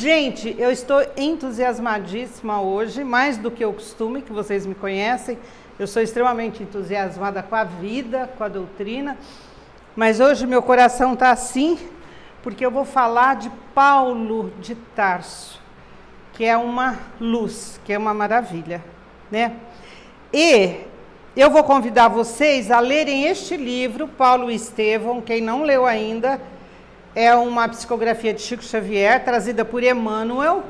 Gente, eu estou entusiasmadíssima hoje, mais do que o costume, que vocês me conhecem. Eu sou extremamente entusiasmada com a vida, com a doutrina, mas hoje meu coração está assim, porque eu vou falar de Paulo de Tarso, que é uma luz, que é uma maravilha, né? E eu vou convidar vocês a lerem este livro, Paulo e Estevão. Quem não leu ainda, é uma psicografia de Chico Xavier, trazida por Emmanuel,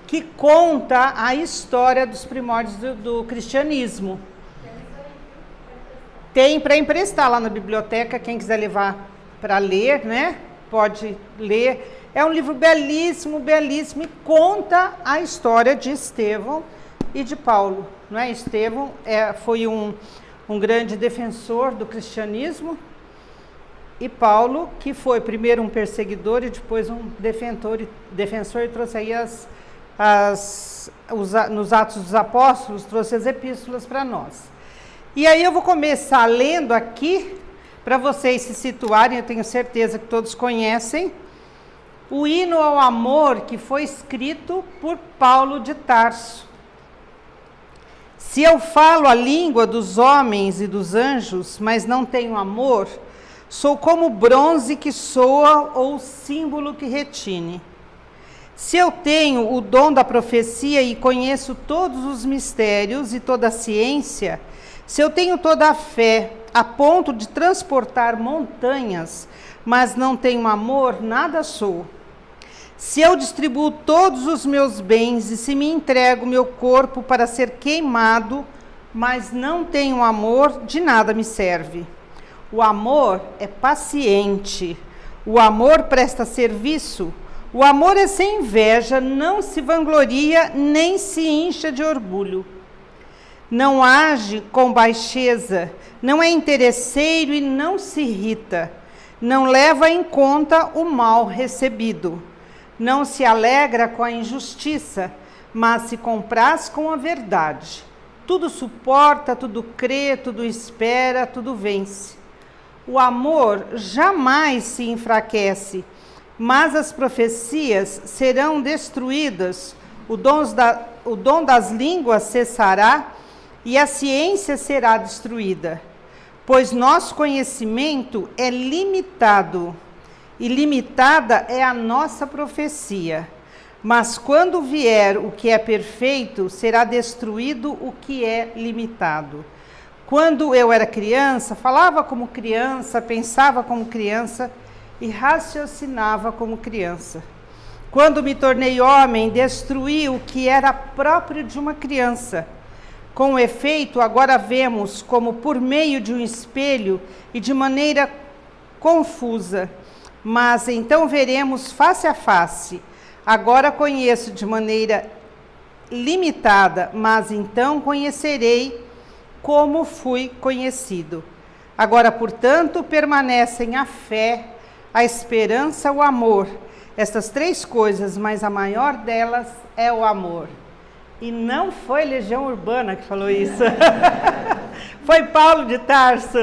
que conta a história dos primórdios do cristianismo. Tem para emprestar lá na biblioteca, quem quiser levar para ler, né? Pode ler. É um livro belíssimo, belíssimo, e conta a história de Estevão e de Paulo. Não é? Estevão foi um grande defensor do cristianismo, e Paulo, que foi primeiro um perseguidor e depois um defensor, e trouxe aí nos Atos dos Apóstolos, trouxe as epístolas para nós. E aí eu vou começar lendo aqui, para vocês se situarem, eu tenho certeza que todos conhecem, o hino ao amor que foi escrito por Paulo de Tarso. Se eu falo a língua dos homens e dos anjos, mas não tenho amor, sou como bronze que soa ou símbolo que retine. Se eu tenho o dom da profecia e conheço todos os mistérios e toda a ciência, se eu tenho toda a fé a ponto de transportar montanhas, mas não tenho amor, nada sou. Se eu distribuo todos os meus bens e se me entrego meu corpo para ser queimado, mas não tenho amor, de nada me serve. O amor é paciente, o amor presta serviço, o amor é sem inveja, não se vangloria, nem se incha de orgulho. Não age com baixeza, não é interesseiro e não se irrita, não leva em conta o mal recebido, não se alegra com a injustiça, mas se compraz com a verdade. Tudo suporta, tudo crê, tudo espera, tudo vence. O amor jamais se enfraquece, mas as profecias serão destruídas, o dom das línguas cessará e a ciência será destruída, pois nosso conhecimento é limitado, e limitada é a nossa profecia. Mas quando vier o que é perfeito, será destruído o que é limitado. Quando eu era criança, falava como criança, pensava como criança e raciocinava como criança. Quando me tornei homem, destruí o que era próprio de uma criança. Com efeito, agora vemos como por meio de um espelho e de maneira confusa, mas então veremos face a face. Agora conheço de maneira limitada, mas então conhecerei como fui conhecido. Agora, portanto, permanecem a fé, a esperança, o amor. Estas três coisas, mas a maior delas é o amor. E não foi Legião Urbana que falou isso. Foi Paulo de Tarso.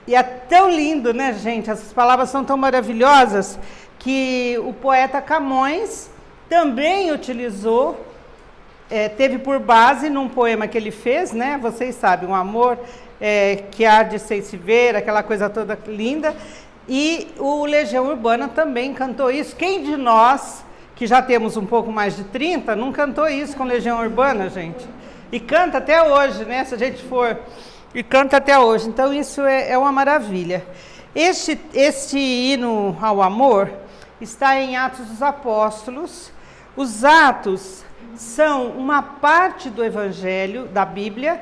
E é tão lindo, né, gente? Essas palavras são tão maravilhosas que o poeta Camões também utilizou, teve por base num poema que ele fez, né? Vocês sabem, um amor que há de se ver, aquela coisa toda linda. E o Legião Urbana também cantou isso. Quem de nós, que já temos um pouco mais de 30, não cantou isso com Legião Urbana, gente? E canta até hoje, né? Se a gente for... E canta até hoje. Então isso é uma maravilha. Este hino ao amor está em Atos dos Apóstolos. Os Atos são uma parte do Evangelho, da Bíblia,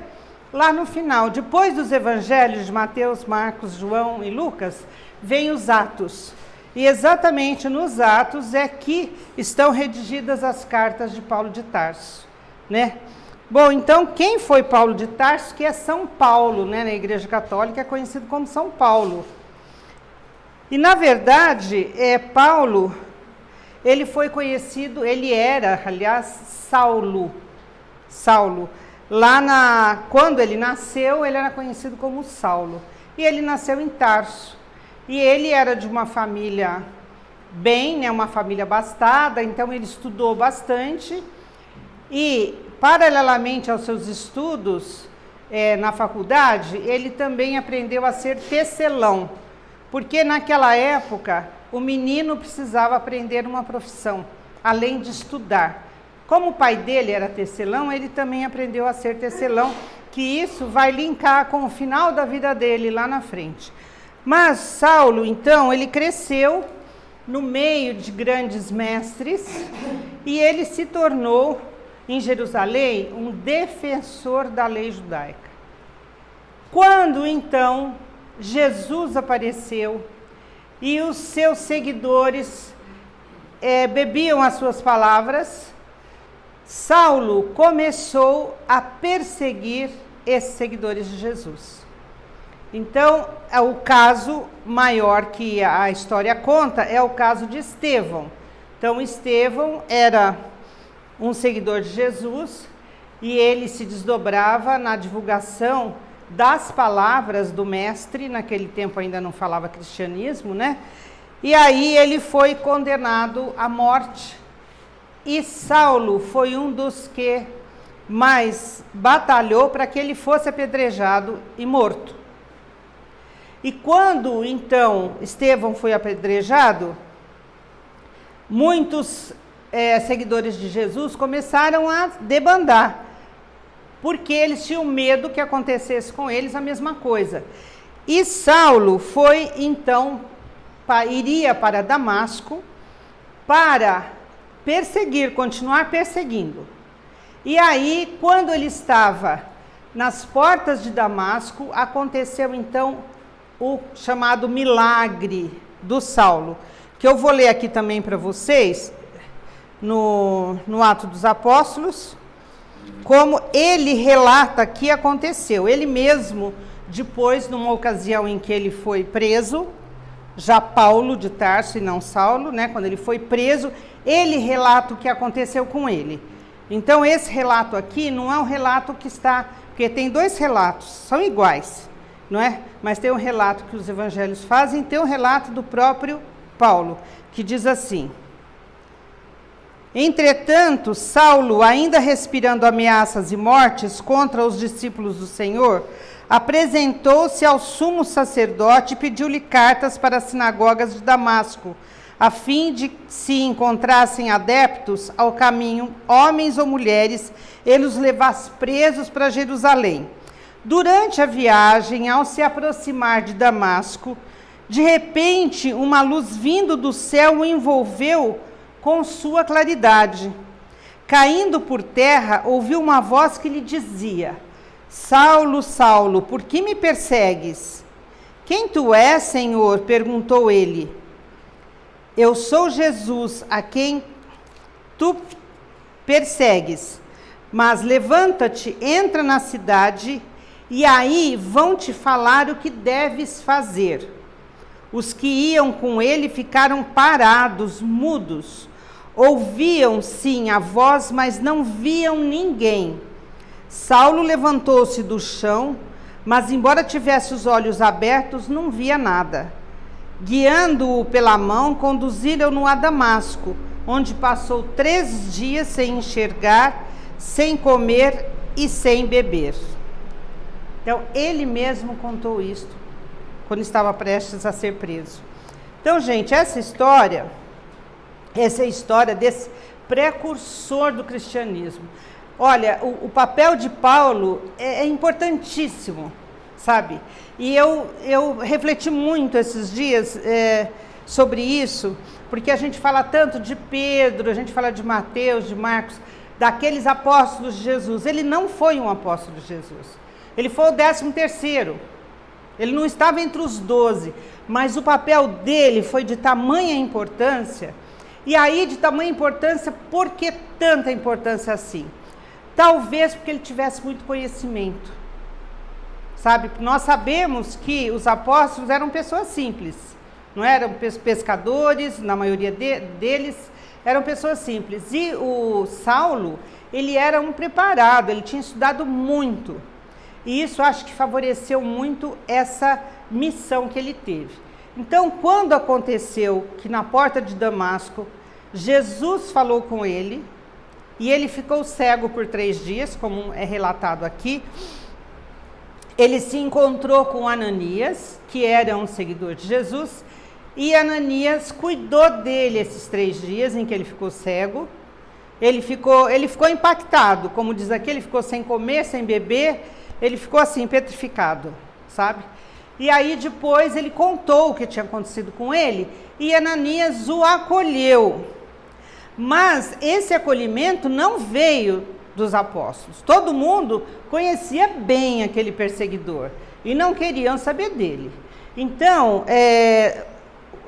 lá no final. Depois dos Evangelhos de Mateus, Marcos, João e Lucas, vem os Atos. E exatamente nos Atos é que estão redigidas as cartas de Paulo de Tarso, né? Bom, então quem foi Paulo de Tarso? Que é São Paulo, né? Na Igreja Católica é conhecido como São Paulo. E na verdade, Paulo, ele foi conhecido, ele era, aliás, Saulo. Quando ele nasceu, ele era conhecido como Saulo. E ele nasceu em Tarso. E ele era de uma família bem, né, uma família abastada, então ele estudou bastante e, paralelamente aos seus estudos na faculdade, ele também aprendeu a ser tecelão, porque naquela época o menino precisava aprender uma profissão, além de estudar. Como o pai dele era tecelão, ele também aprendeu a ser tecelão, que isso vai linkar com o final da vida dele lá na frente. Mas Saulo, então, ele cresceu no meio de grandes mestres e ele se tornou, em Jerusalém, um defensor da lei judaica. Quando, então, Jesus apareceu e os seus seguidores bebiam as suas palavras, Saulo começou a perseguir esses seguidores de Jesus. Então, o caso maior que a história conta é o caso de Estevão. Então, Estevão era um seguidor de Jesus e ele se desdobrava na divulgação das palavras do mestre. Naquele tempo ainda não falava cristianismo, né? E aí ele foi condenado à morte. E Saulo foi um dos que mais batalhou para que ele fosse apedrejado e morto. E quando, então, Estevão foi apedrejado, muitos seguidores de Jesus começaram a debandar, porque eles tinham medo que acontecesse com eles a mesma coisa. E Saulo foi, então, iria para Damasco para perseguir, continuar perseguindo. E aí, quando ele estava nas portas de Damasco, aconteceu, então, o chamado milagre do Saulo, que eu vou ler aqui também para vocês, no Atos dos Apóstolos, como ele relata que aconteceu. Ele mesmo, depois, numa ocasião em que ele foi preso, já Paulo de Tarso e não Saulo, né, quando ele foi preso, ele relata o que aconteceu com ele. Então, esse relato aqui não é um relato que está... Porque tem dois relatos, são iguais, não é? Mas tem um relato que os evangelhos fazem, tem um relato do próprio Paulo, que diz assim: entretanto, Saulo, ainda respirando ameaças e mortes contra os discípulos do Senhor, apresentou-se ao sumo sacerdote e pediu-lhe cartas para as sinagogas de Damasco, a fim de, se encontrassem adeptos ao caminho, homens ou mulheres, ele os levasse presos para Jerusalém. Durante a viagem, ao se aproximar de Damasco, de repente, uma luz vindo do céu o envolveu com sua claridade. Caindo por terra, ouviu uma voz que lhe dizia: Saulo, Saulo, por que me persegues? Quem tu és, Senhor? Perguntou ele. Eu sou Jesus, a quem tu persegues. Mas levanta-te, entra na cidade, e aí vão te falar o que deves fazer. Os que iam com ele ficaram parados, mudos. Ouviam, sim, a voz, mas não viam ninguém. Saulo levantou-se do chão, mas embora tivesse os olhos abertos, não via nada. Guiando-o pela mão, conduziram-no a Damasco, onde passou 3 dias sem enxergar, sem comer e sem beber. Então, ele mesmo contou isto, quando estava prestes a ser preso. Então, gente, essa é a história desse precursor do cristianismo. Olha, o papel de Paulo é importantíssimo, sabe? E eu refleti muito esses dias sobre isso, porque a gente fala tanto de Pedro, a gente fala de Mateus, de Marcos, daqueles apóstolos de Jesus. Ele não foi um apóstolo de Jesus. Ele foi o 13º. Ele não estava entre os 12, mas o papel dele foi de tamanha importância. E aí, de tamanha importância, por que tanta importância assim? Talvez porque ele tivesse muito conhecimento, sabe? Nós sabemos que os apóstolos eram pessoas simples, não eram pescadores, na maioria deles eram pessoas simples. E o Saulo, ele era um preparado, ele tinha estudado muito. E isso acho que favoreceu muito essa missão que ele teve. Então, quando aconteceu que na porta de Damasco, Jesus falou com ele, e ele ficou cego por 3 dias, como é relatado aqui, ele se encontrou com Ananias, que era um seguidor de Jesus, e Ananias cuidou dele esses 3 dias em que ele ficou cego. Ele ficou impactado, como diz aqui, ele ficou sem comer, sem beber, ele ficou assim, petrificado, sabe? E aí depois ele contou o que tinha acontecido com ele, e Ananias o acolheu. Mas esse acolhimento não veio dos apóstolos. Todo mundo conhecia bem aquele perseguidor e não queriam saber dele. Então,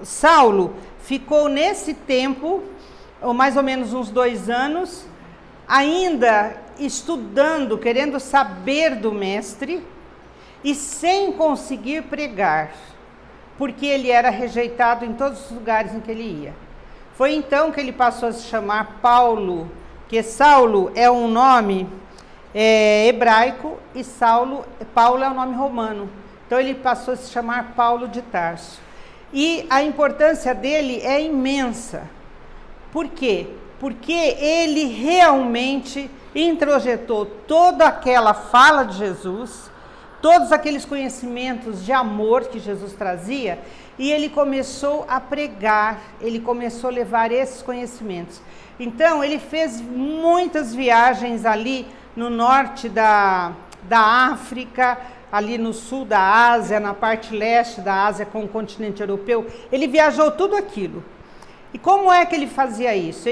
Saulo ficou nesse tempo, ou mais ou menos uns 2 anos, ainda estudando, querendo saber do mestre, e sem conseguir pregar, porque ele era rejeitado em todos os lugares em que ele ia. Foi então que ele passou a se chamar Paulo, que Saulo é um nome hebraico e Paulo é um nome romano. Então ele passou a se chamar Paulo de Tarso. E a importância dele é imensa. Por quê? Porque ele realmente introjetou toda aquela fala de Jesus, todos aqueles conhecimentos de amor que Jesus trazia, e ele começou a pregar, ele começou a levar esses conhecimentos. Então, ele fez muitas viagens ali no norte da África, ali no sul da Ásia, na parte leste da Ásia com o continente europeu. Ele viajou tudo aquilo. E como é que ele fazia isso?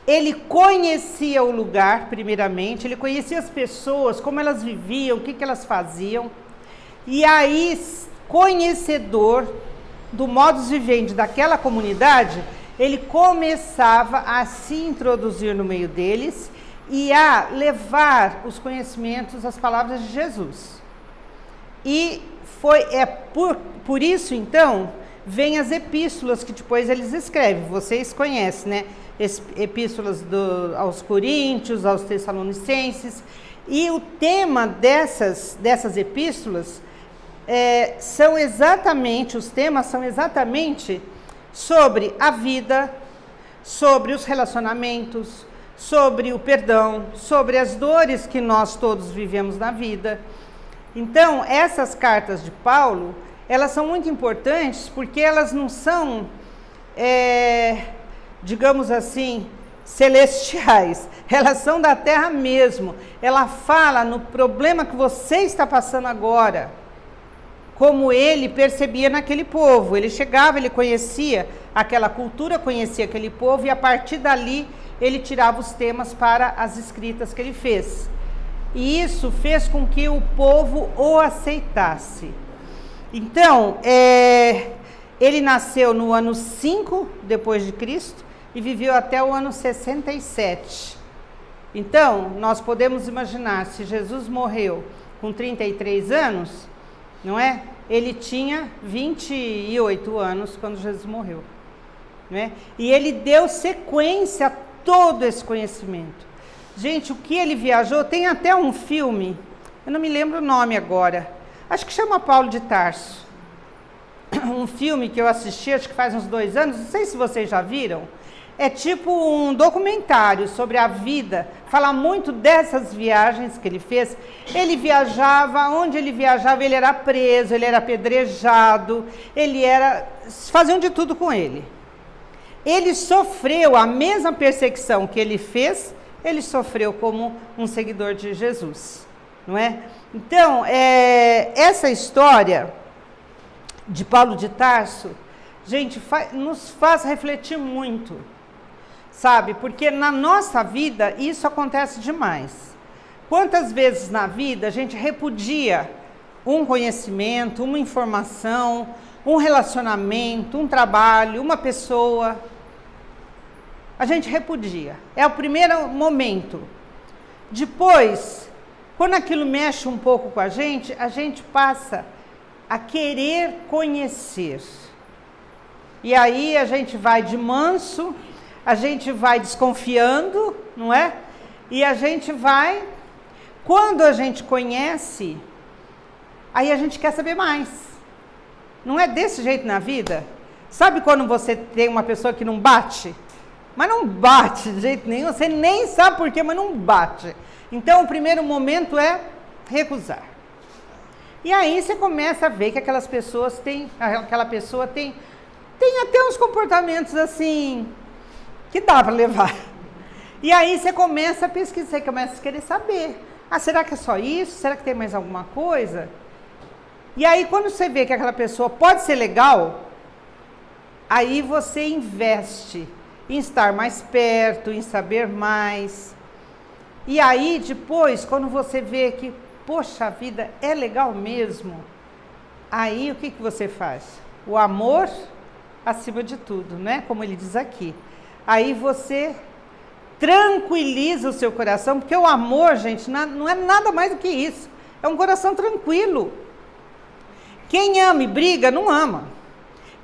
Ele conhecia o lugar, primeiramente, ele conhecia as pessoas, como elas viviam, o que elas faziam. E aí, conhecedor do modus vivendi daquela comunidade, ele começava a se introduzir no meio deles e a levar os conhecimentos, as palavras de Jesus. E por isso, então, vem as epístolas que depois eles escrevem, vocês conhecem, né? Epístolas aos Coríntios, aos Tessalonicenses, e o tema dessas epístolas os temas são exatamente sobre a vida, sobre os relacionamentos, sobre o perdão, sobre as dores que nós todos vivemos na vida. Então, essas cartas de Paulo, elas são muito importantes porque elas não são, digamos assim, celestiais. Elas são da terra mesmo. Ela fala no problema que você está passando agora, como ele percebia naquele povo. Ele chegava, ele conhecia aquela cultura, conhecia aquele povo, e a partir dali ele tirava os temas para as escritas que ele fez. E isso fez com que o povo o aceitasse. Então, ele nasceu no ano 5 depois de Cristo e viveu até o ano 67. Então, nós podemos imaginar, se Jesus morreu com 33 anos, não é? Ele tinha 28 anos quando Jesus morreu, não é? E ele deu sequência a todo esse conhecimento. Gente, o que ele viajou, tem até um filme, eu não me lembro o nome agora, acho que chama Paulo de Tarso. Um filme que eu assisti, acho que faz uns 2 anos, não sei se vocês já viram. É tipo um documentário sobre a vida, fala muito dessas viagens que ele fez. Ele viajava, onde ele viajava, ele era preso, ele era apedrejado, faziam de tudo com ele. Ele sofreu a mesma perseguição que ele fez, ele sofreu como um seguidor de Jesus, não é? Então, essa história de Paulo de Tarso, gente, nos faz refletir muito, sabe? Porque na nossa vida isso acontece demais. Quantas vezes na vida a gente repudia um conhecimento, uma informação, um relacionamento, um trabalho, uma pessoa? A gente repudia. É o primeiro momento. Depois, quando aquilo mexe um pouco com a gente passa a querer conhecer. E aí a gente vai de manso, a gente vai desconfiando, não é? E a gente vai, quando a gente conhece, aí a gente quer saber mais. Não é desse jeito na vida? Sabe quando você tem uma pessoa que não bate? Mas não bate de jeito nenhum, você nem sabe por quê, mas não bate. Então, o primeiro momento é recusar. E aí você começa a ver que aquela pessoa tem até uns comportamentos assim, que dá para levar. E aí você começa a pesquisar, você começa a querer saber. Ah, será que é só isso? Será que tem mais alguma coisa? E aí quando você vê que aquela pessoa pode ser legal, aí você investe em estar mais perto, em saber mais. E aí depois, quando você vê que, poxa, a vida é legal mesmo, aí o que você faz? O amor acima de tudo, né? Como ele diz aqui. Aí você tranquiliza o seu coração, porque o amor, gente, não é nada mais do que isso. É um coração tranquilo. Quem ama e briga, não ama.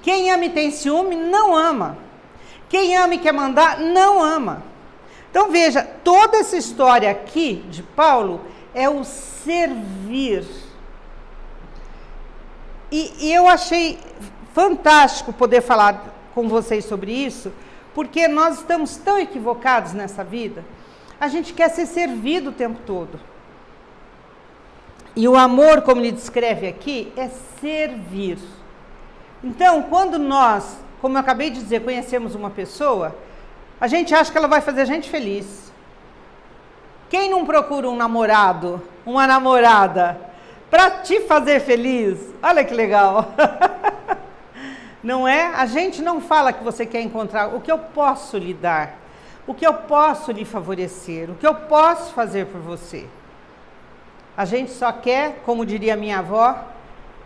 Quem ama e tem ciúme, não ama. Quem ama e quer mandar, não ama. Então veja, toda essa história aqui de Paulo é o servir. E eu achei fantástico poder falar com vocês sobre isso, porque nós estamos tão equivocados nessa vida. A gente quer ser servido o tempo todo. E o amor, como ele descreve aqui, é servir. Então, quando nós, como eu acabei de dizer, conhecemos uma pessoa, a gente acha que ela vai fazer a gente feliz. Quem não procura um namorado, uma namorada, para te fazer feliz? Olha que legal. Não é? A gente não fala que você quer encontrar o que eu posso lhe dar, o que eu posso lhe favorecer, o que eu posso fazer por você. A gente só quer, como diria minha avó,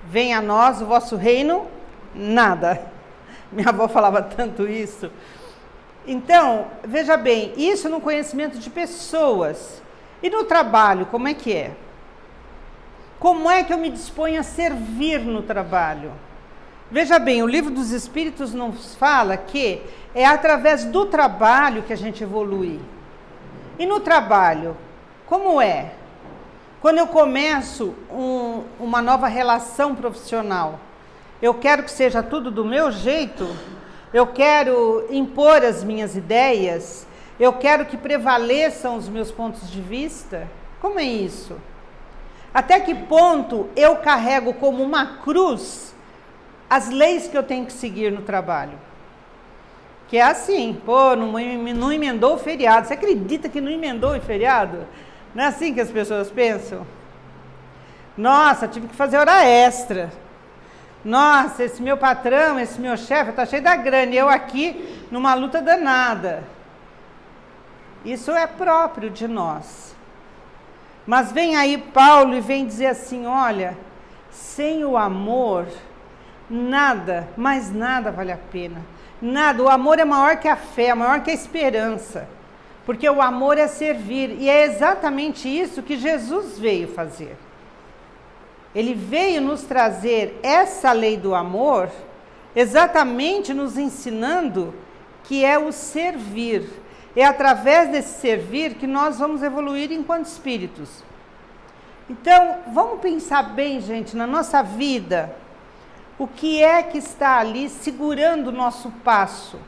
venha a nós o vosso reino, nada. Minha avó falava tanto isso. Então, veja bem, isso no conhecimento de pessoas. E no trabalho, como é que é? Como é que eu me disponho a servir no trabalho? Veja bem, o Livro dos Espíritos nos fala que é através do trabalho que a gente evolui. E no trabalho, como é? Quando eu começo uma nova relação profissional, eu quero que seja tudo do meu jeito, eu quero impor as minhas ideias, eu quero que prevaleçam os meus pontos de vista. Como é isso? Até que ponto eu carrego como uma cruz as leis que eu tenho que seguir no trabalho? Que é assim, pô, não emendou o feriado. Você acredita que não emendou o feriado? Não é assim que as pessoas pensam? Nossa, tive que fazer hora extra. Nossa, esse meu patrão, esse meu chefe, está cheio da grana, e eu aqui numa luta danada. Isso é próprio de nós. Mas vem aí Paulo e vem dizer assim, olha, sem o amor, nada, mais nada vale a pena. Nada, o amor é maior que a fé, maior que a esperança. Porque o amor é servir, e é exatamente isso que Jesus veio fazer. Ele veio nos trazer essa lei do amor, exatamente nos ensinando que é o servir. É através desse servir que nós vamos evoluir enquanto espíritos. Então, vamos pensar bem, gente, na nossa vida, o que é que está ali segurando o nosso passo.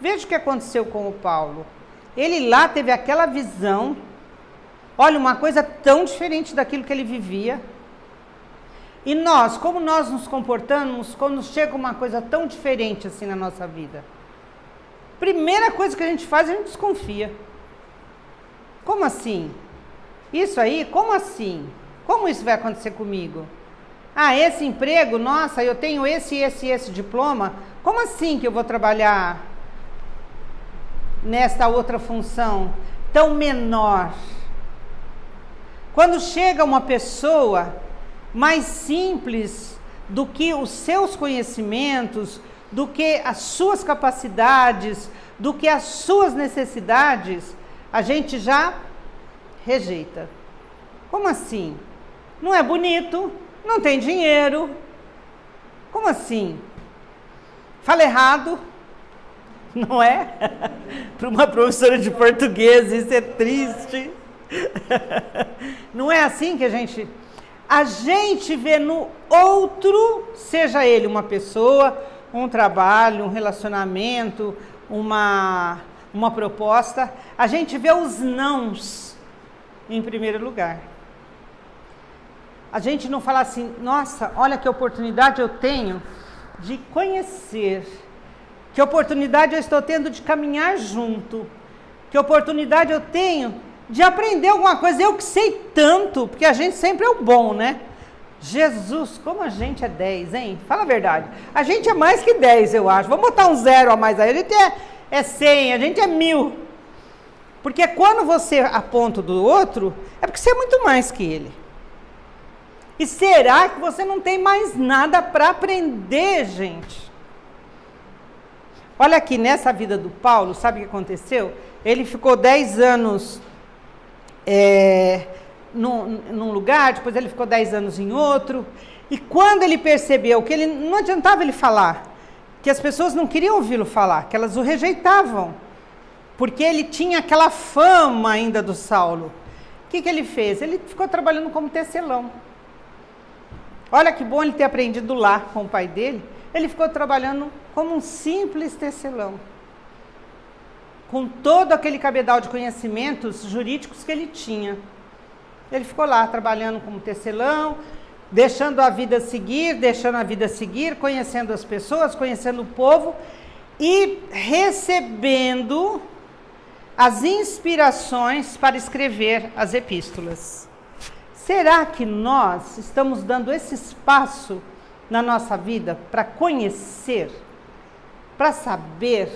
Veja o que aconteceu com o Paulo. Ele lá teve aquela visão, olha, uma coisa tão diferente daquilo que ele vivia. E nós, como nós nos comportamos quando chega uma coisa tão diferente assim na nossa vida? Primeira coisa que a gente faz, a gente desconfia. Como assim? Isso aí, como assim? Como isso vai acontecer comigo? Ah, esse emprego, nossa, eu tenho esse diploma, como assim que eu vou trabalhar nesta outra função tão menor? Quando chega uma pessoa mais simples do que os seus conhecimentos, do que as suas capacidades, do que as suas necessidades, a gente já rejeita. Como assim? Não é bonito, não tem dinheiro. Como assim? Fala errado, não é? Para uma professora de português, isso é triste. Não é assim que a gente... A gente vê no outro, seja ele uma pessoa, um trabalho, um relacionamento, uma proposta, a gente vê os nãos em primeiro lugar. A gente não fala assim, nossa, olha que oportunidade eu tenho de conhecer, que oportunidade eu estou tendo de caminhar junto, que oportunidade eu tenho de aprender alguma coisa, eu que sei tanto, porque a gente sempre é o bom, né? Jesus, como a gente é 10, hein? Fala a verdade. A gente é mais que 10, eu acho. Vamos botar um 0 a mais aí. A gente é 100, a gente é 1000. Porque quando você aponta do outro, é porque você é muito mais que ele. E será que você não tem mais nada para aprender, gente? Olha aqui, nessa vida do Paulo, sabe o que aconteceu? Ele ficou 10 anos num lugar, depois ele ficou 10 anos em outro. E quando ele percebeu que ele não adiantava ele falar, que as pessoas não queriam ouvi-lo falar, que elas o rejeitavam, porque ele tinha aquela fama ainda do Saulo. O que ele fez? Ele ficou trabalhando como tecelão. Olha que bom ele ter aprendido lá com o pai dele. Ele ficou trabalhando como um simples tecelão, com todo aquele cabedal de conhecimentos jurídicos que ele tinha. Ele ficou lá trabalhando como tecelão, deixando a vida seguir, conhecendo as pessoas, conhecendo o povo e recebendo as inspirações para escrever as epístolas. Será que nós estamos dando esse espaço na nossa vida para conhecer, para saber?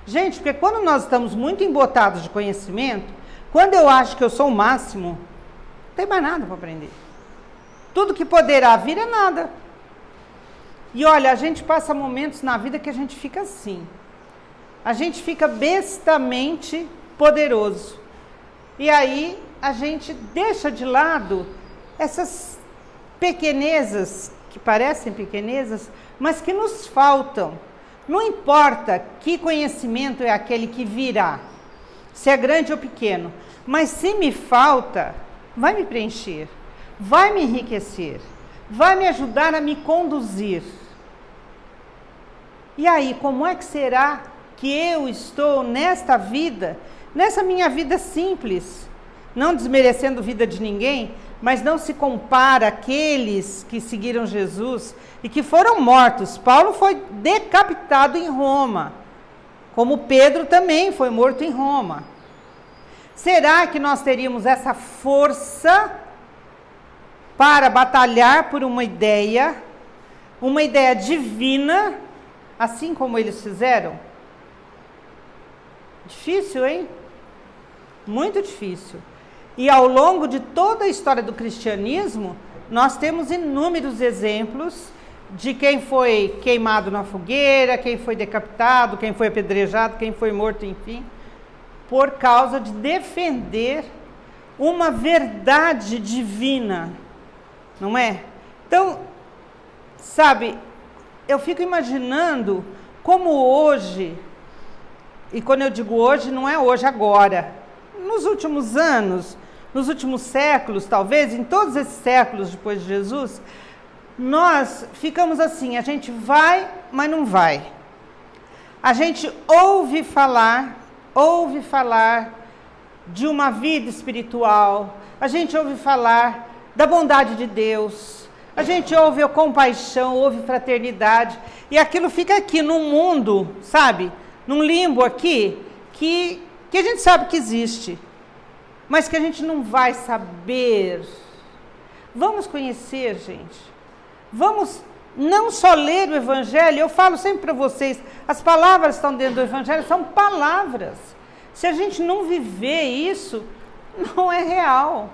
Gente, porque quando nós estamos muito embotados de conhecimento, quando eu acho que eu sou o máximo, não tem mais nada para aprender. Tudo que poderá vir é nada. E olha, a gente passa momentos na vida que a gente fica assim. A gente fica bestamente poderoso. E aí a gente deixa de lado essas pequenezas, que parecem pequenezas, mas que nos faltam. Não importa que conhecimento é aquele que virá, se é grande ou pequeno, mas se me falta, vai me preencher, vai me enriquecer, vai me ajudar a me conduzir. E aí, como é que será que eu estou nesta vida, nessa minha vida simples, não desmerecendo a vida de ninguém, mas não se compara àqueles que seguiram Jesus e que foram mortos. Paulo foi decapitado em Roma, como Pedro também foi morto em Roma. Será que nós teríamos essa força para batalhar por uma ideia divina, assim como eles fizeram? Difícil, hein? Muito difícil. E ao longo de toda a história do cristianismo, nós temos inúmeros exemplos de quem foi queimado na fogueira, quem foi decapitado, quem foi apedrejado, quem foi morto, enfim, por causa de defender uma verdade divina, não é? Então, sabe, eu fico imaginando como hoje, e quando eu digo hoje, não é hoje, agora, nos últimos anos, nos últimos séculos, talvez, em todos esses séculos depois de Jesus, nós ficamos assim, a gente vai, mas não vai. A gente ouve falar de uma vida espiritual, a gente ouve falar da bondade de Deus, a gente ouve a compaixão, ouve fraternidade, e aquilo fica aqui num mundo, sabe, num limbo aqui, que a gente sabe que existe, mas que a gente não vai saber. Vamos conhecer, gente. Vamos não só ler o Evangelho, eu falo sempre para vocês, as palavras que estão dentro do Evangelho são palavras. Se a gente não viver isso, não é real.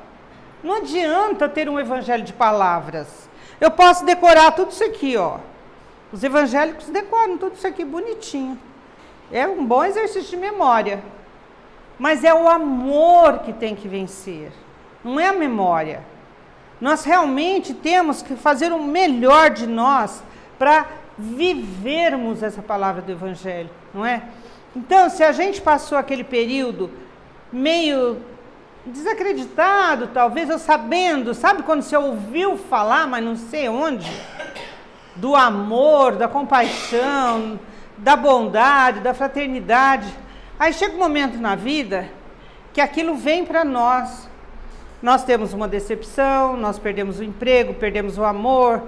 Não adianta ter um Evangelho de palavras. Eu posso decorar tudo isso aqui, ó. Os evangélicos decoram tudo isso aqui bonitinho. É um bom exercício de memória. Mas é o amor que tem que vencer, não é a memória. Nós realmente temos que fazer o melhor de nós para vivermos essa palavra do Evangelho, não é? Então, se a gente passou aquele período meio desacreditado, talvez, ou sabendo, sabe quando você ouviu falar, mas não sei onde, do amor, da compaixão, da bondade, da fraternidade. Aí chega um momento na vida que aquilo vem para nós. Nós temos uma decepção, nós perdemos o emprego, perdemos o amor,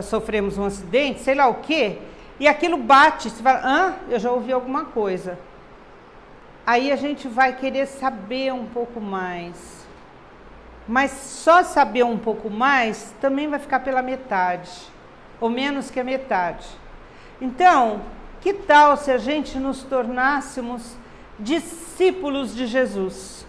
sofremos um acidente, sei lá o quê, e aquilo bate, você fala, eu já ouvi alguma coisa. Aí a gente vai querer saber um pouco mais. Mas só saber um pouco mais também vai ficar pela metade, ou menos que a metade. Então, que tal se a gente nos tornássemos discípulos de Jesus?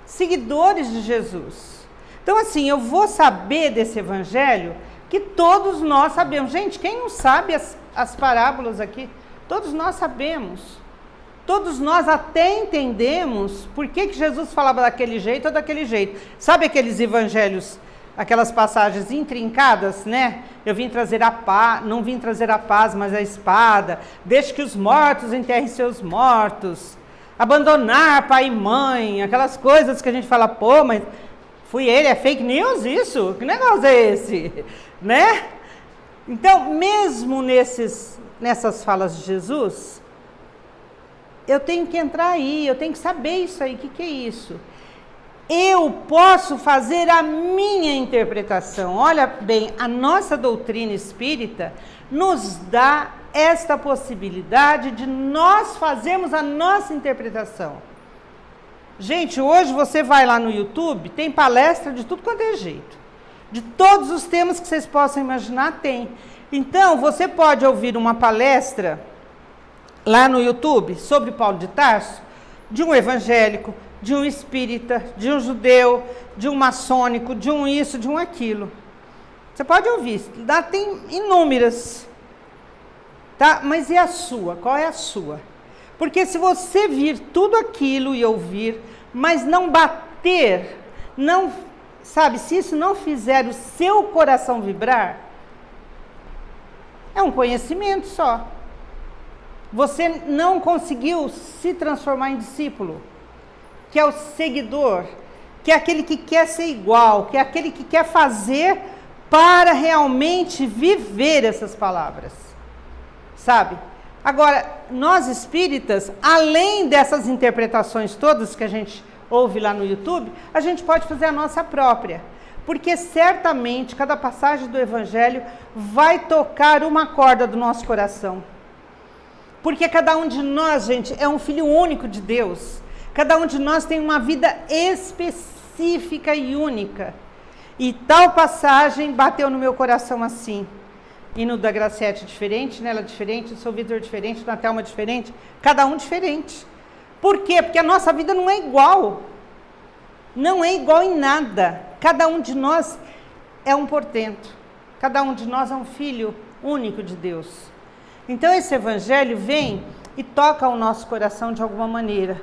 Seguidores de Jesus. Então, assim, eu vou saber desse evangelho que todos nós sabemos. Gente, quem não sabe as parábolas aqui? Todos nós sabemos. Todos nós até entendemos por que Jesus falava daquele jeito ou daquele jeito. Sabe aqueles evangelhos, aquelas passagens intrincadas, né? Eu vim trazer a paz, não vim trazer a paz, mas a espada. Deixe que os mortos enterrem seus mortos. Abandonar pai e mãe, aquelas coisas que a gente fala, pô, mas fui ele, é fake news isso? Que negócio é esse? Né? Então, mesmo nessas falas de Jesus, eu tenho que entrar aí, eu tenho que saber isso aí, o que é isso? Eu posso fazer a minha interpretação. Olha bem, a nossa doutrina espírita nos dá esta possibilidade de nós fazermos a nossa interpretação. Gente, hoje você vai lá no YouTube, tem palestra de tudo quanto é jeito. De todos os temas que vocês possam imaginar, tem. Então, você pode ouvir uma palestra lá no YouTube sobre Paulo de Tarso, de um evangélico, de um espírita, de um judeu, de um maçônico, de um isso, de um aquilo. Você pode ouvir, tem inúmeras. Tá? Mas e a sua? Qual é a sua? Porque se você vir tudo aquilo e ouvir, mas não bater, não, sabe, se isso não fizer o seu coração vibrar, é um conhecimento só. Você não conseguiu se transformar em discípulo, que é o seguidor, que é aquele que quer ser igual, que é aquele que quer fazer para realmente viver essas palavras. Sabe? Agora, nós espíritas, além dessas interpretações todas que a gente ouve lá no YouTube, a gente pode fazer a nossa própria. Porque certamente cada passagem do Evangelho vai tocar uma corda do nosso coração. Porque cada um de nós, gente, é um filho único de Deus. Cada um de nós tem uma vida específica e única. E tal passagem bateu no meu coração assim. E no da Graciete é diferente, nela é diferente, no seu Vitor é diferente, na Thelma é diferente, cada um diferente. Por quê? Porque a nossa vida não é igual. Não é igual em nada. Cada um de nós é um portento. Cada um de nós é um filho único de Deus. Então esse evangelho vem e toca o nosso coração de alguma maneira.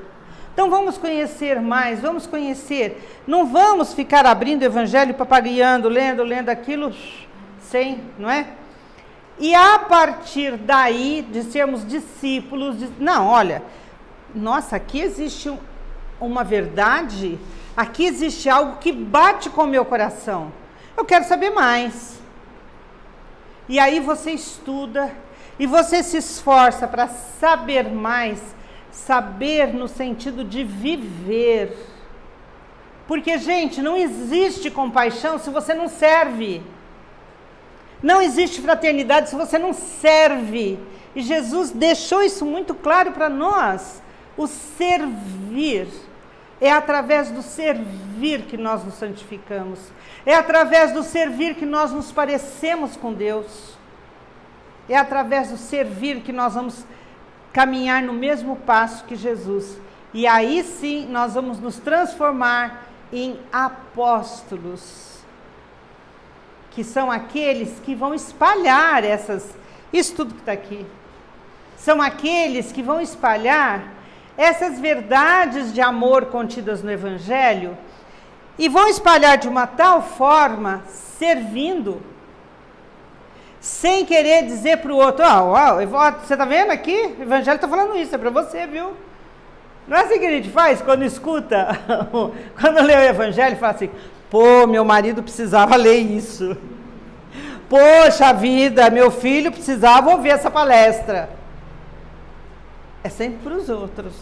Então vamos conhecer mais, vamos conhecer. Não vamos ficar abrindo o evangelho, papagaiando, lendo aquilo, sem, não é? E a partir daí, de sermos discípulos, não, olha, nossa, aqui existe uma verdade, aqui existe algo que bate com o meu coração. Eu quero saber mais. E aí você estuda, e você se esforça para saber mais, saber no sentido de viver. Porque, gente, não existe compaixão se você não serve. Não existe fraternidade se você não serve. E Jesus deixou isso muito claro para nós. O servir. É através do servir que nós nos santificamos. É através do servir que nós nos parecemos com Deus. É através do servir que nós vamos caminhar no mesmo passo que Jesus. E aí sim nós vamos nos transformar em apóstolos. Que são aqueles que vão espalhar isso tudo que está aqui. São aqueles que vão espalhar essas verdades de amor contidas no Evangelho e vão espalhar de uma tal forma, servindo, sem querer dizer para o outro, você está vendo aqui? O Evangelho está falando isso, é para você, viu? Não é assim que a gente faz quando escuta, quando lê o Evangelho e fala assim, pô, meu marido precisava ler isso. Poxa vida, meu filho precisava ouvir essa palestra. É sempre para os outros.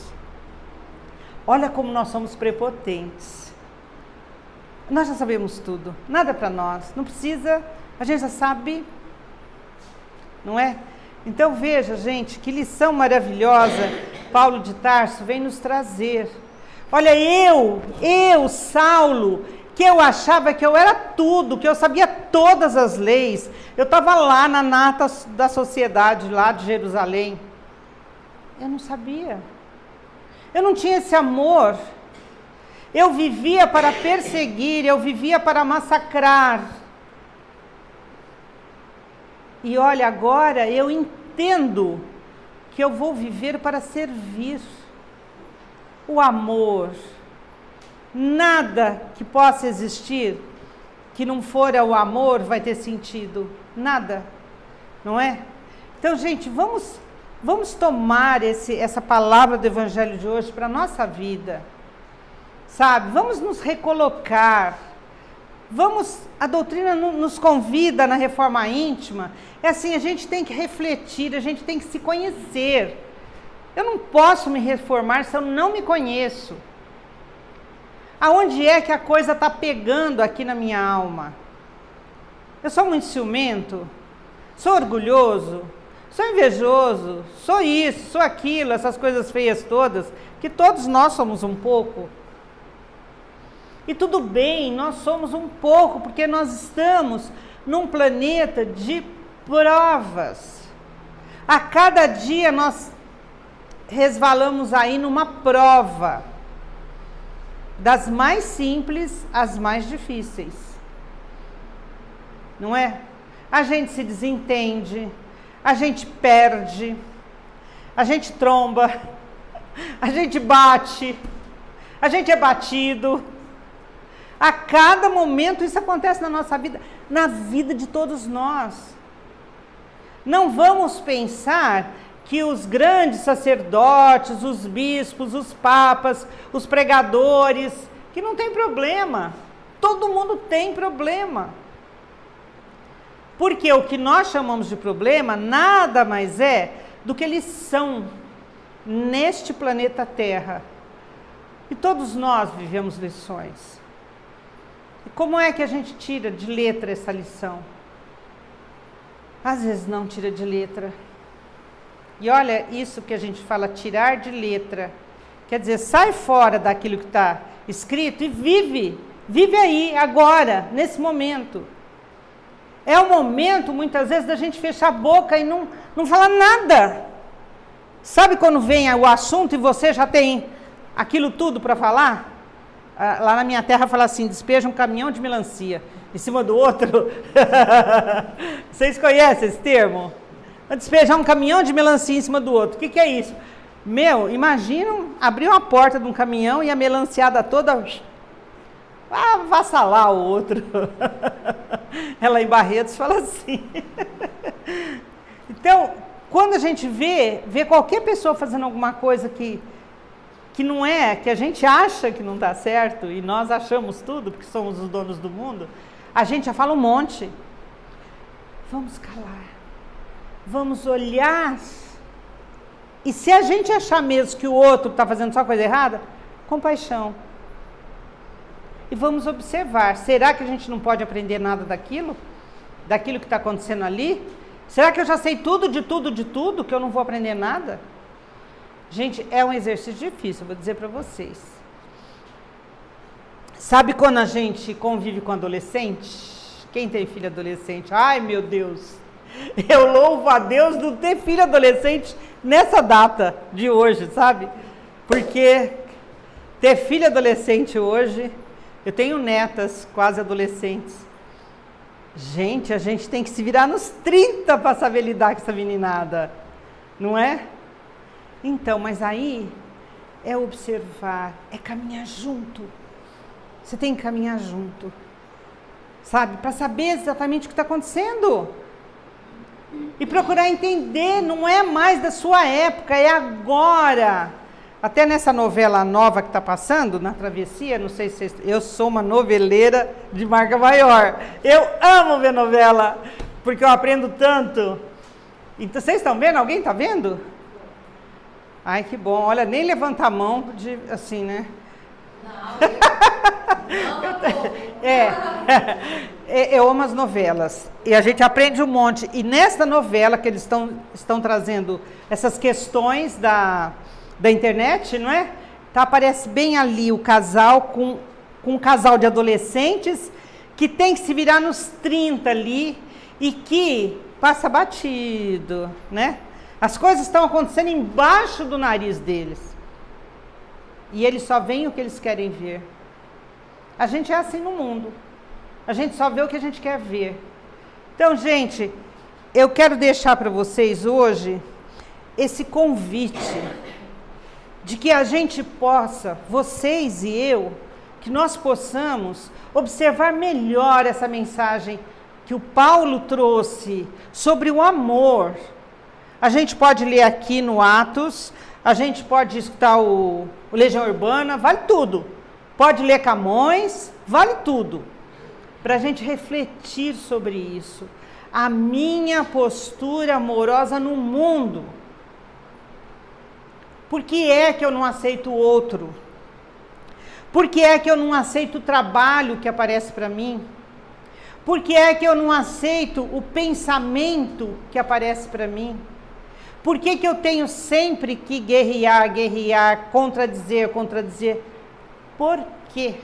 Olha como nós somos prepotentes. Nós já sabemos tudo, nada para nós, não precisa, a gente já sabe, não é? Então veja, gente, que lição maravilhosa Paulo de Tarso vem nos trazer. Olha, eu, Saulo, que eu achava que eu era tudo, que eu sabia todas as leis, eu estava lá na nata da sociedade, lá de Jerusalém, eu não sabia, eu não tinha esse amor. Eu vivia para perseguir, eu vivia para massacrar. E olha, agora eu entendo que eu vou viver para servir. O amor, nada que possa existir que não for o amor vai ter sentido, nada, não é? Então, gente, vamos tomar essa palavra do Evangelho de hoje para a nossa vida. Sabe, vamos nos recolocar, a doutrina nos convida na reforma íntima, é assim, a gente tem que refletir, a gente tem que se conhecer. Eu não posso me reformar se eu não me conheço. Aonde é que a coisa está pegando aqui na minha alma? Eu sou muito ciumento? Sou orgulhoso? Sou invejoso? Sou isso, sou aquilo, essas coisas feias todas, que todos nós somos um pouco. E tudo bem, nós somos um pouco, porque nós estamos num planeta de provas. A cada dia nós resvalamos aí numa prova, das mais simples às mais difíceis. Não é? A gente se desentende, a gente perde, a gente tromba, a gente bate, a gente é batido. A cada momento isso acontece na nossa vida, na vida de todos nós. Não vamos pensar que os grandes sacerdotes, os bispos, os papas, os pregadores, que não tem problema. Todo mundo tem problema. Porque o que nós chamamos de problema nada mais é do que eles são neste planeta Terra. E todos nós vivemos lições. E como é que a gente tira de letra essa lição? Às vezes não tira de letra. E olha, isso que a gente fala, tirar de letra. Quer dizer, sai fora daquilo que está escrito e vive. Vive aí, agora, nesse momento. É o momento, muitas vezes, da gente fechar a boca e não falar nada. Sabe quando vem o assunto e você já tem aquilo tudo para falar? Lá na minha terra fala assim, despeja um caminhão de melancia em cima do outro. Vocês conhecem esse termo? Despejar um caminhão de melancia em cima do outro. O que é isso? Meu, imaginam abrir uma porta de um caminhão e a melanciada toda avassalar o outro. Ela em Barretos fala assim. Então, quando a gente vê qualquer pessoa fazendo alguma coisa que não é, que a gente acha que não está certo, e nós achamos tudo, porque somos os donos do mundo, a gente já fala um monte. Vamos calar, vamos olhar, e se a gente achar mesmo que o outro está fazendo só coisa errada, compaixão. E vamos observar, será que a gente não pode aprender nada daquilo que está acontecendo ali? Será que eu já sei tudo, que eu não vou aprender nada? Gente, é um exercício difícil, vou dizer para vocês. Sabe quando a gente convive com adolescente? Quem tem filho adolescente? Ai, meu Deus! Eu louvo a Deus de ter filho adolescente nessa data de hoje, sabe? Porque ter filho adolescente hoje, eu tenho netas quase adolescentes. Gente, a gente tem que se virar nos 30 para saber lidar com essa meninada, não é? Então, mas aí é observar, é caminhar junto. Você tem que caminhar junto, sabe? Para saber exatamente o que está acontecendo. E procurar entender, não é mais da sua época, é agora. Até nessa novela nova que está passando, na Travessia, não sei se vocês... Eu sou uma noveleira de marca maior. Eu amo ver novela, porque eu aprendo tanto. Então, vocês estão vendo? Alguém está vendo? Ai, que bom. Olha, nem levanta a mão, assim, né? Não, eu amo as novelas. E a gente aprende um monte. E nesta novela que eles estão trazendo essas questões da internet, não é? Tá, aparece bem ali o casal com um casal de adolescentes que tem que se virar nos 30 ali e que passa batido, né? As coisas estão acontecendo embaixo do nariz deles. E eles só veem o que eles querem ver. A gente é assim no mundo. A gente só vê o que a gente quer ver. Então, gente, eu quero deixar para vocês hoje esse convite de que a gente possa, vocês e eu, que nós possamos observar melhor essa mensagem que o Paulo trouxe sobre o amor. A gente pode ler aqui no Atos, a gente pode escutar o Legião Urbana, vale tudo. Pode ler Camões, vale tudo. Para a gente refletir sobre isso. A minha postura amorosa no mundo. Por que é que eu não aceito o outro? Por que é que eu não aceito o trabalho que aparece para mim? Por que é que eu não aceito o pensamento que aparece para mim? Por que que eu tenho sempre que guerrear, contradizer? Por quê?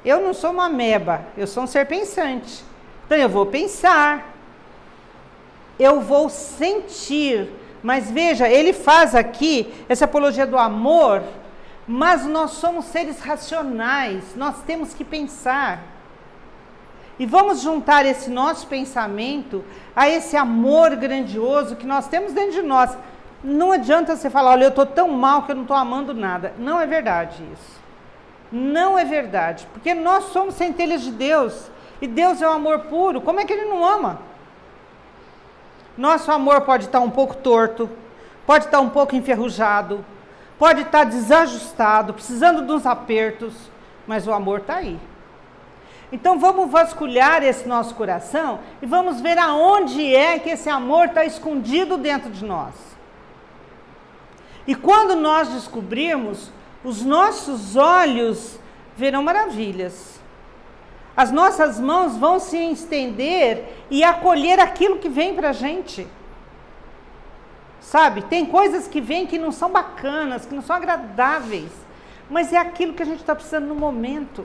Eu não sou uma ameba, eu sou um ser pensante. Então eu vou pensar, eu vou sentir. Mas veja, ele faz aqui essa apologia do amor, mas nós somos seres racionais, nós temos que pensar. E vamos juntar esse nosso pensamento a esse amor grandioso que nós temos dentro de nós. Não adianta você falar, olha, eu estou tão mal que eu não estou amando nada. Não é verdade isso. Não é verdade. Porque nós somos centelhas de Deus. E Deus é o amor puro. Como é que Ele não ama? Nosso amor pode estar um pouco torto, pode estar um pouco enferrujado, pode estar desajustado, precisando de uns apertos, mas o amor está aí. Então vamos vasculhar esse nosso coração e vamos ver aonde é que esse amor está escondido dentro de nós. E quando nós descobrirmos, os nossos olhos verão maravilhas. As nossas mãos vão se estender e acolher aquilo que vem para a gente. Sabe, tem coisas que vêm que não são bacanas, que não são agradáveis, mas é aquilo que a gente está precisando no momento.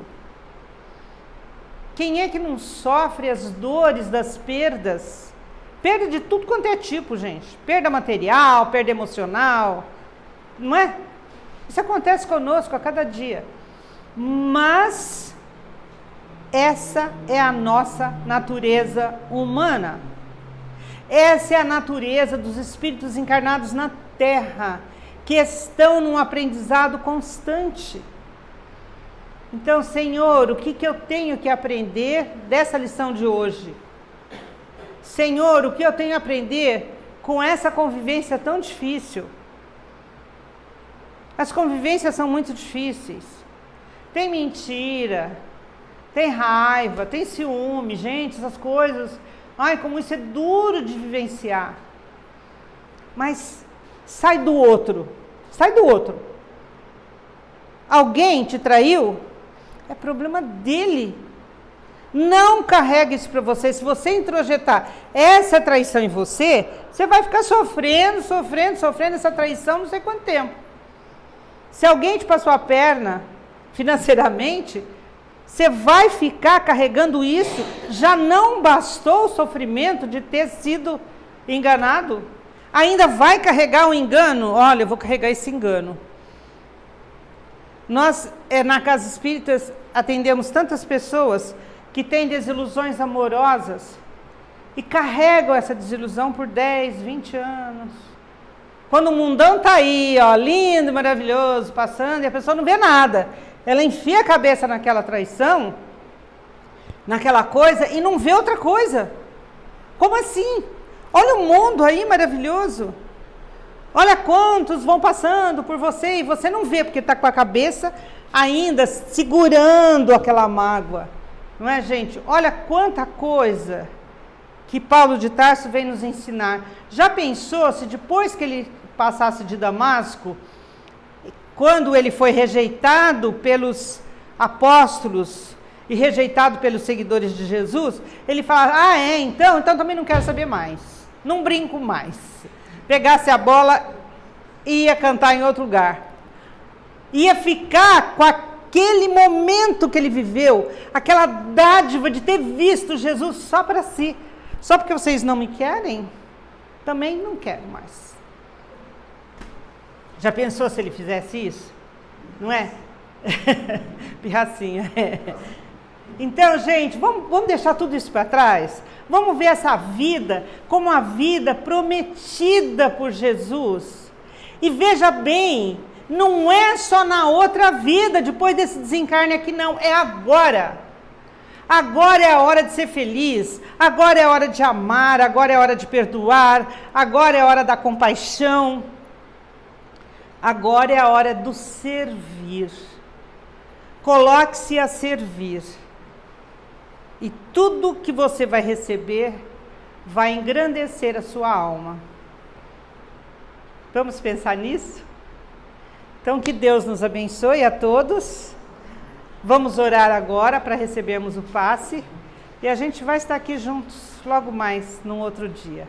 Quem é que não sofre as dores das perdas? Perda de tudo quanto é tipo, gente. Perda material, perda emocional, não é? Isso acontece conosco a cada dia. Mas essa é a nossa natureza humana. Essa é a natureza dos espíritos encarnados na Terra, que estão num aprendizado constante. Então, Senhor, o que eu tenho que aprender dessa lição de hoje? Senhor, o que eu tenho a aprender com essa convivência tão difícil? As convivências são muito difíceis. Tem mentira, tem raiva, tem ciúme, gente, essas coisas. Ai, como isso é duro de vivenciar. Mas sai do outro. Sai do outro. Alguém te traiu? É problema dele. Não carrega isso para você. Se você introjetar essa traição em você, você vai ficar sofrendo essa traição não sei quanto tempo. Se alguém te passou a perna financeiramente, você vai ficar carregando isso. Já não bastou o sofrimento de ter sido enganado? Ainda vai carregar o engano? Olha, eu vou carregar esse engano. Nós, na Casa Espírita, atendemos tantas pessoas que têm desilusões amorosas e carregam essa desilusão por 10, 20 anos. Quando o mundão está aí, ó, lindo, maravilhoso, passando, e a pessoa não vê nada. Ela enfia a cabeça naquela traição, naquela coisa, e não vê outra coisa. Como assim? Olha o mundo aí maravilhoso. Olha quantos vão passando por você e você não vê, porque está com a cabeça ainda segurando aquela mágoa. Não é, gente? Olha quanta coisa que Paulo de Tarso vem nos ensinar. Já pensou se depois que ele passasse de Damasco, quando ele foi rejeitado pelos apóstolos e rejeitado pelos seguidores de Jesus, ele fala, então também não quero saber mais, não brinco mais. Pegasse a bola e ia cantar em outro lugar. Ia ficar com aquele momento que ele viveu, aquela dádiva de ter visto Jesus só para si. Só porque vocês não me querem, também não quero mais. Já pensou se ele fizesse isso? Não é? Pirracinha. Então, gente, vamos deixar tudo isso para trás? Vamos ver essa vida como a vida prometida por Jesus. E veja bem, não é só na outra vida, depois desse desencarne aqui, não. É agora. Agora é a hora de ser feliz. Agora é a hora de amar. Agora é a hora de perdoar. Agora é a hora da compaixão. Agora é a hora do servir. Coloque-se a servir. E tudo que você vai receber vai engrandecer a sua alma. Vamos pensar nisso? Então, que Deus nos abençoe a todos. Vamos orar agora para recebermos o passe. E a gente vai estar aqui juntos logo mais, num outro dia.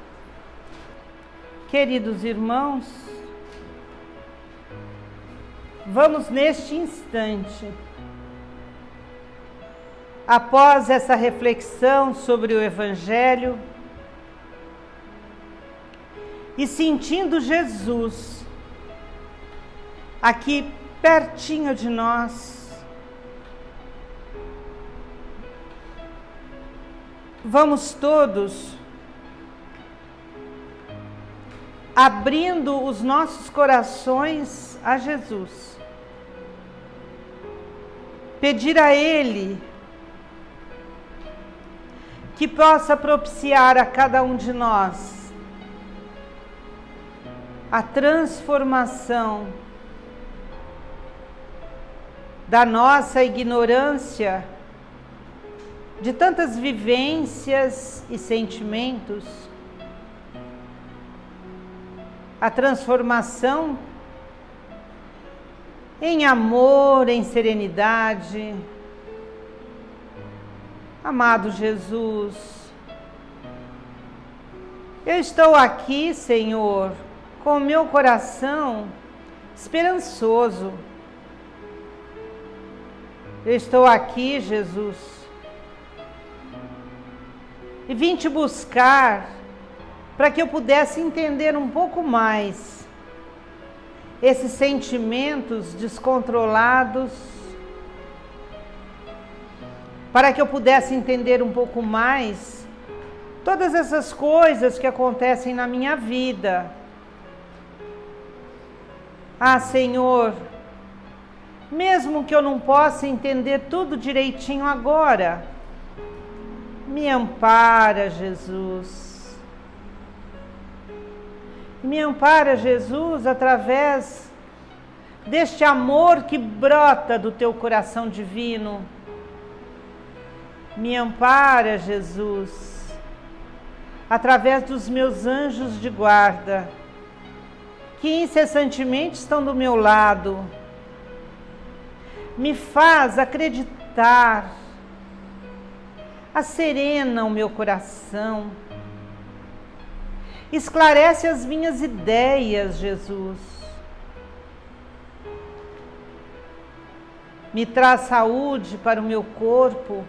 Queridos irmãos, vamos neste instante, após essa reflexão sobre o Evangelho e sentindo Jesus aqui pertinho de nós, vamos todos abrindo os nossos corações a Jesus, pedir a Ele que possa propiciar a cada um de nós a transformação da nossa ignorância de tantas vivências e sentimentos, a transformação em amor, em serenidade. Amado Jesus, eu estou aqui, Senhor, com o meu coração esperançoso. Eu estou aqui, Jesus, e vim te buscar para que eu pudesse entender um pouco mais esses sentimentos descontrolados, para que eu pudesse entender um pouco mais todas essas coisas que acontecem na minha vida. Ah, Senhor, mesmo que eu não possa entender tudo direitinho agora, me ampara, Jesus. Me ampara, Jesus, através deste amor que brota do teu coração divino. Me ampara, Jesus, através dos meus anjos de guarda, que incessantemente estão do meu lado. Me faz acreditar, acerena o meu coração, esclarece as minhas ideias, Jesus. Me traz saúde para o meu corpo,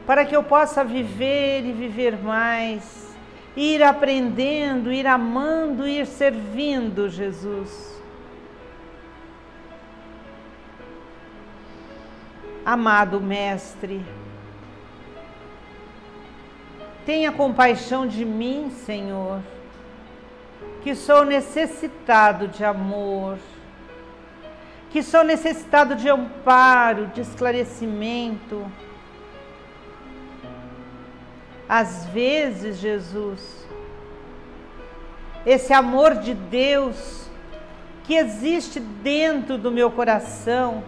para que eu possa viver e viver mais, ir aprendendo, ir amando, ir servindo, Jesus. Amado Mestre, tenha compaixão de mim, Senhor, que sou necessitado de amor, que sou necessitado de amparo, de esclarecimento. Às vezes, Jesus, esse amor de Deus que existe dentro do meu coração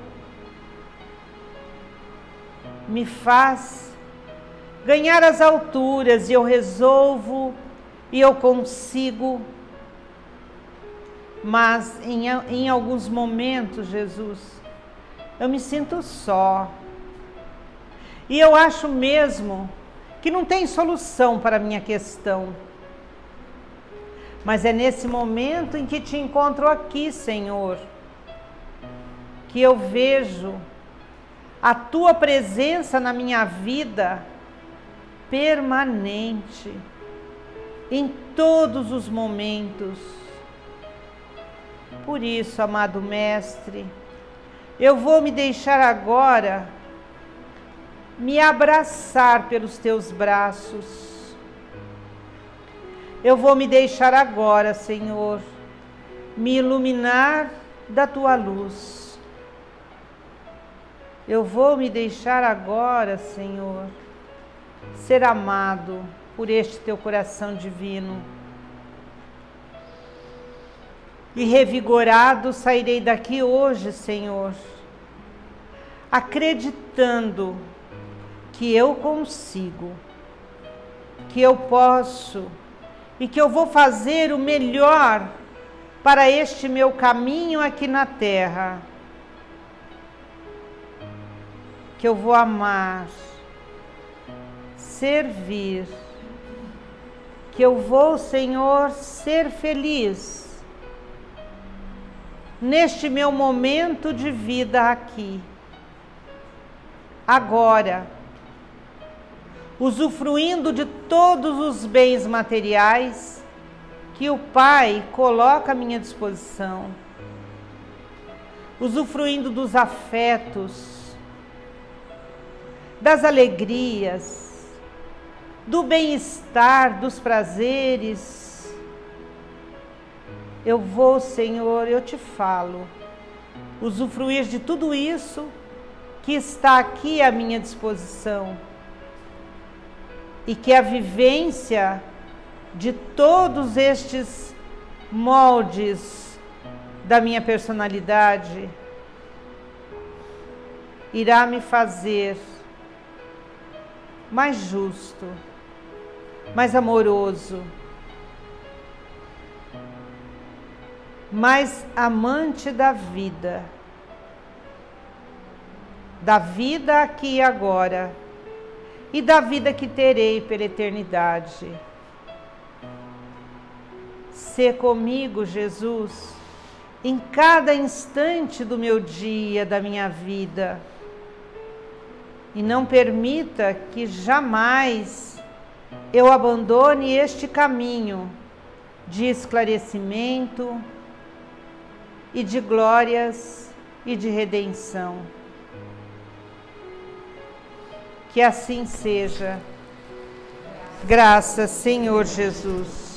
me faz ganhar as alturas, e eu resolvo e eu consigo. Mas em alguns momentos, Jesus, eu me sinto só. E eu acho mesmo que não tem solução para a minha questão. Mas é nesse momento em que te encontro aqui, Senhor, que eu vejo a tua presença na minha vida permanente, em todos os momentos. Por isso, amado Mestre, eu vou me deixar agora me abraçar pelos teus braços. Eu vou me deixar agora, Senhor, me iluminar da tua luz. Eu vou me deixar agora, Senhor, ser amado por este teu coração divino. E revigorado sairei daqui hoje, Senhor, acreditando que eu consigo, que eu posso e que eu vou fazer o melhor para este meu caminho aqui na terra. Que eu vou amar, servir, que eu vou, Senhor, ser feliz neste meu momento de vida aqui, agora, usufruindo de todos os bens materiais que o Pai coloca à minha disposição, usufruindo dos afetos, das alegrias, do bem-estar, dos prazeres. Eu vou, Senhor, eu te falo, usufruir de tudo isso que está aqui à minha disposição, e que a vivência de todos estes moldes da minha personalidade irá me fazer mais justo, mais amoroso, mais amante da vida aqui e agora, e da vida que terei pela eternidade. Sê comigo, Jesus, em cada instante do meu dia, da minha vida, e não permita que jamais eu abandone este caminho de esclarecimento e de glórias e de redenção. Que assim seja. Graças, Senhor Jesus.